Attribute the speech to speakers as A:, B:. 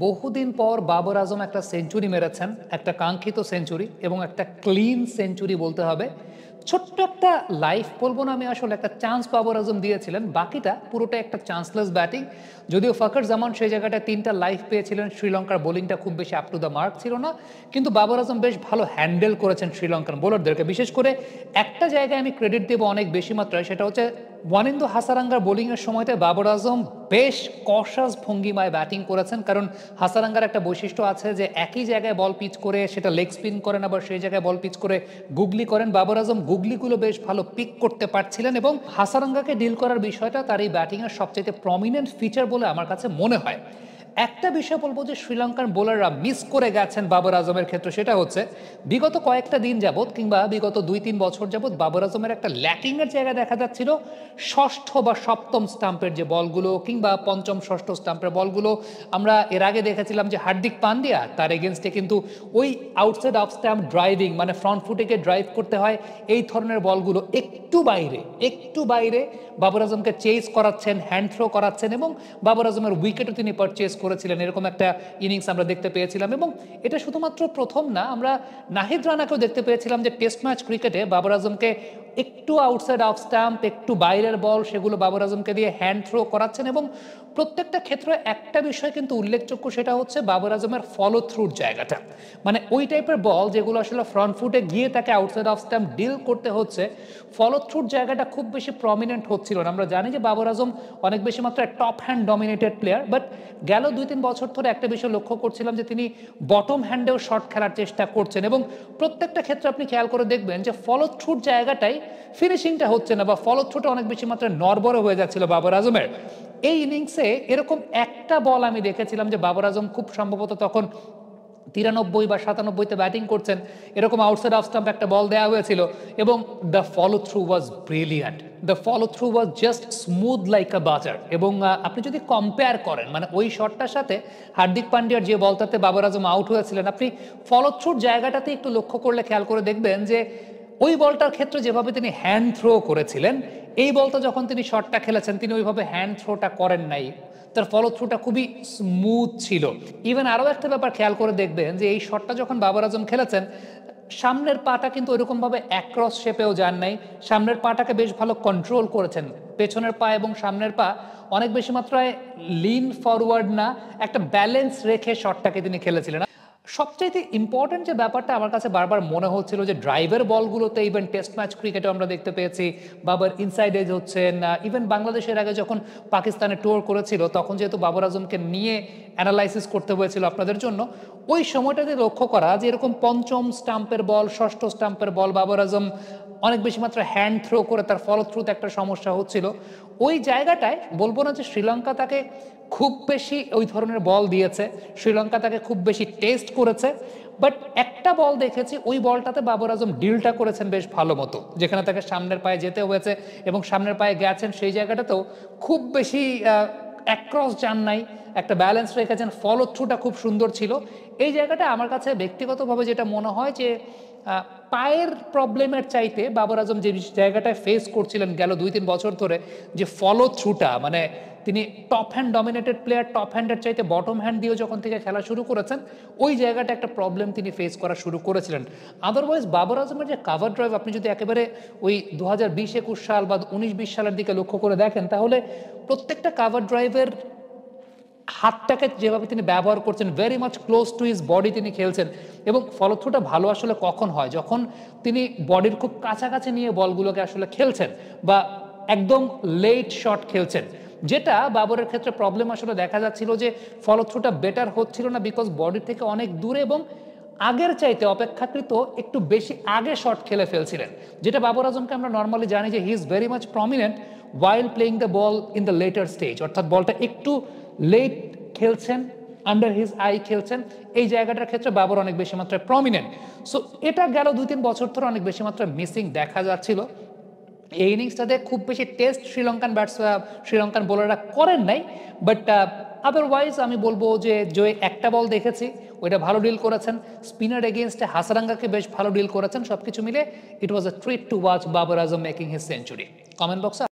A: বহুদিন পর বাবর আজম একটা সেঞ্চুরি মেরেছেন, একটা কাঙ্ক্ষিত সেঞ্চুরি এবং একটা ক্লিন সেঞ্চুরি বলতে হবে। ছোট্ট একটা লাইফ বলবো না আমি, আসলে একটা চান্স বাবর আজম দিয়েছিলেন, বাকিটা পুরোটা একটা চান্সলেস ব্যাটিং। যদিও ফখর জামান সেই জায়গাটায় 3টা লাইফ পেয়েছিলেন, শ্রীলঙ্কার বোলিংটা খুব বেশি আপ টু দ্য মার্ক ছিল না, কিন্তু বাবর আজম বেশ ভালো হ্যান্ডেল করেছেন শ্রীলঙ্কান বোলারদেরকে। বিশেষ করে একটা জায়গায় আমি ক্রেডিট দেবো অনেক বেশি মাত্রায়, সেটা হচ্ছে ওয়ানিন্দু হাসারাঙ্গার বোলিংয়ের সময়তে বাবর আজম বেশ কশাস ভঙ্গিমায় ব্যাটিং করেছেন। কারণ হাসারাঙ্গার একটা বৈশিষ্ট্য আছে যে একই জায়গায় বল পিচ করে সেটা লেগ স্পিন করেন, আবার সেই জায়গায় বল পিচ করে গুগলি করেন। বাবর আজম গুগলিগুলো বেশ ভালো পিক করতে পারছিলেন এবং হাসারাঙ্গাকে ডিল করার বিষয়টা তার এই ব্যাটিংয়ের সবচেয়ে প্রমিনেন্ট ফিচার বলে আমার কাছে মনে হয়। একটা বিষয় বলবো যে শ্রীলঙ্কার বোলাররা মিস করে গেছেন বাবর আজমের ক্ষেত্রে, সেটা হচ্ছে বিগত কয়েকটা দিন যাবৎ কিংবা বিগত 2-3 বছর যাবৎ বাবর আজমের একটা ল্যাকিংয়ের জায়গা দেখা যাচ্ছিল। ষষ্ঠ বা সপ্তম স্টাম্পের যে বলগুলো কিংবা পঞ্চম ষষ্ঠ স্টাম্পের বলগুলো আমরা এর আগে দেখেছিলাম যে হার্দিক পান্ডিয়া তার এগেনস্টে কিন্তু ওই আউটসাইড অফ স্টাম্প ড্রাইভিং, মানে ফ্রন্ট ফুটেকে ড্রাইভ করতে হয়, এই ধরনের বলগুলো একটু বাইরে বাবর আজমকে চেস করাচ্ছেন, হ্যান্ড থ্রো করাচ্ছেন এবং বাবর আজমের উইকেটও তিনি পারচেস করেছিলেন। এরকম একটা ইনিংস আমরা দেখতে পেয়েছিলাম এবং এটা শুধুমাত্র প্রথম না, আমরা নাহিদ রানাকেও দেখতে পেয়েছিলাম যে টেস্ট ম্যাচ ক্রিকেটে বাবর আজমকে একটু আউটসাইড অফ স্টাম্প, একটু বাইরের বল, সেগুলো বাবর আজমকে দিয়ে হ্যান্ড থ্রো করাচ্ছেন এবং প্রত্যেকটা ক্ষেত্রে একটা বিষয় কিন্তু উল্লেখযোগ্য, সেটা হচ্ছে বাবর আজমের ফলো থ্রুর জায়গাটা। মানে ওই টাইপের বল যেগুলো আসলে ফ্রন্ট ফুটে গিয়ে তাকে আউটসাইড অফ স্টাম্প ডিল করতে হচ্ছে, ফলো থ্রুর জায়গাটা খুব বেশি প্রমিনেন্ট হচ্ছিল না। আমরা জানি যে বাবর আজম অনেক বেশি মাত্রায় top hand dominated player, but গেল 2-3 বছর ধরে একটা বিষয় লক্ষ্য করছিলাম যে তিনি বটম হ্যান্ডেও শট খেলার চেষ্টা করছেন এবং প্রত্যেকটা ক্ষেত্রে আপনি খেয়াল করে দেখবেন যে ফলো থ্রুর জায়গাটাই ফিনিশিংটা হচ্ছে না বা ফলো থ্রুটা অনেক বেশি মাত্রায় নড়বড়ে হয়ে যাচ্ছিল বাবর আজমের। এই ইনিংসে এরকম একটা বল আমি দেখেছিলাম যে বাবর আজম খুব সম্ভবত তখন 93 বা 97-তে ব্যাটিং করছেন, এরকম আউটসাইড অফ স্টাম্প একটা বল দেওয়া হয়েছিল এবং the follow through was brilliant, the follow through was just smooth like a butter. এবং আপনি যদি কম্পেয়ার করেন মানে ওই শটটার সাথে হার্দিক পান্ডিয়ার যে বলটাতে বাবর আজম আউট হয়েছিলেন, আপনি ফলো থ্রুর জায়গাটাতে একটু লক্ষ্য করলে খেয়াল করে দেখবেন যে ওই বলটার ক্ষেত্রে যেভাবে তিনি হ্যান্ড থ্রো করেছিলেন, এই বলটা যখন তিনি শটটা খেলেছেন তিনি ওইভাবে হ্যান্ড থ্রোটা করেন নাই, তার ফলো থ্রুটা খুবই স্মুথ ছিল। ইভেন আরও একটা ব্যাপার খেয়াল করে দেখবেন যে এই শটটা যখন বাবর আজম খেলেছেন, সামনের পাটা কিন্তু ওইরকমভাবে অ্যাক্রস শেপেও যান নাই, সামনের পাটাকে বেশ ভালো কন্ট্রোল করেছেন। পেছনের পা এবং সামনের পা অনেক বেশি মাত্রায় লিন ফরওয়ার্ড না, একটা ব্যালেন্স রেখে শটটাকে তিনি খেলেছিলেন। সবচাইতে ইম্পর্টেন্ট যে ব্যাপারটা আমার কাছে বারবার মনে হচ্ছিল যে ড্রাইভার বলগুলোতে ইভেন টেস্ট ম্যাচ ক্রিকেটে আমরা দেখতে পেয়েছি বাবর ইনসাইড এজ হচ্ছেন। ইভেন বাংলাদেশের আগে যখন পাকিস্তানে ট্যুর করেছিল তখন যেহেতু বাবর আজমকে নিয়ে অ্যানালাইসিস করতে হয়েছিল আপনাদের জন্য, ওই সময়টাতে লক্ষ্য করা যে এরকম পঞ্চম স্টাম্পের বল, ষষ্ঠ স্টাম্পের বল বাবর আজম অনেক বেশি মাত্রা হ্যান্ড থ্রো করে তার ফলো থ্রুতে একটা সমস্যা হচ্ছিল। ওই জায়গাটায় বলবো না যে শ্রীলঙ্কা তাকে খুব বেশি ওই ধরনের বল দিয়েছে, শ্রীলঙ্কা তাকে খুব বেশি টেস্ট করেছে, বাট একটা বল দেখেছি ওই বলটাতে বাবর আজম ডিলটা করেছেন বেশ ভালো মতো, যেখানে তাকে সামনের পায়ে যেতে হয়েছে এবং সামনের পায়ে গেছেন, সেই জায়গাটাতেও খুব বেশি অ্যাক্রস যান নাই, একটা ব্যালেন্স রেখেছেন, ফলো থ্রুটা খুব সুন্দর ছিল। এই জায়গাটা আমার কাছে ব্যক্তিগতভাবে যেটা মনে হয় যে পায়ের প্রবলেমের চাইতে বাবর আজম যে জায়গাটায় ফেস করছিলেন গেল 2-3 বছর ধরে, যে ফলো থ্রুটা, মানে তিনি top hand dominated player, top হ্যান্ডের চাইতে বটম হ্যান্ড দিয়েও যখন থেকে খেলা শুরু করেছেন, ওই জায়গাটা একটা প্রবলেম তিনি ফেস করা শুরু করেছিলেন। আদারওয়াইজ বাবর আজমের যে কাভার ড্রাইভ আপনি যদি একেবারে ওই 2020-21 সাল বা 19-20 সালের দিকে লক্ষ্য করে দেখেন, তাহলে প্রত্যেকটা কাভার ড্রাইভের হাতটাকে যেভাবে তিনি ব্যবহার করছেন, very much close to his body তিনি খেলছেন এবং ফলো থ্রুটা ভালো আসলে কখন হয়, যখন তিনি বডির খুব কাছাকাছি নিয়ে বলগুলোকে আসলে খেলছেন বা একদম লেট শট খেলছেন, যেটা বাবরের ক্ষেত্রে প্রবলেম আসলে দেখা যাচ্ছিল যে ফলো থ্রুটা বেটার হচ্ছিল না বিকজ বডি থেকে অনেক দূরে এবং আগের চাইতে অপেক্ষাকৃত একটু বেশি আগে শট খেলে ফেলছিলেন, যেটা বাবর আজমকে আমরা নর্মালি জানি যে he is very much prominent while playing the ball in the letter stage, অর্থাৎ বলটা একটু লেট খেলছেন, আন্ডার হিজ আই খেলছেন, এই জায়গাটার ক্ষেত্রে বাবর অনেক বেশি মাত্রায় প্রমিনেন্ট। সো এটা গেল 2-3 বছর ধরে অনেক বেশি মাত্রায় মিসিং দেখা যাচ্ছিল। এই ইনিংসটাতে খুব বেশি টেস্ট শ্রীলঙ্কান বোলাররা করেন নাই, বাট আদারওয়াইজ আমি বলবো যে একটা বল দেখেছি ওইটা ভালো ডিল করেছেন, স্পিনার এগেইনস্টে হাসারাঙ্গাকে বেশ ভালো ডিল করেছেন, সবকিছু মিলে it was a treat to watch Babar Azam making his century. Comment বক্সে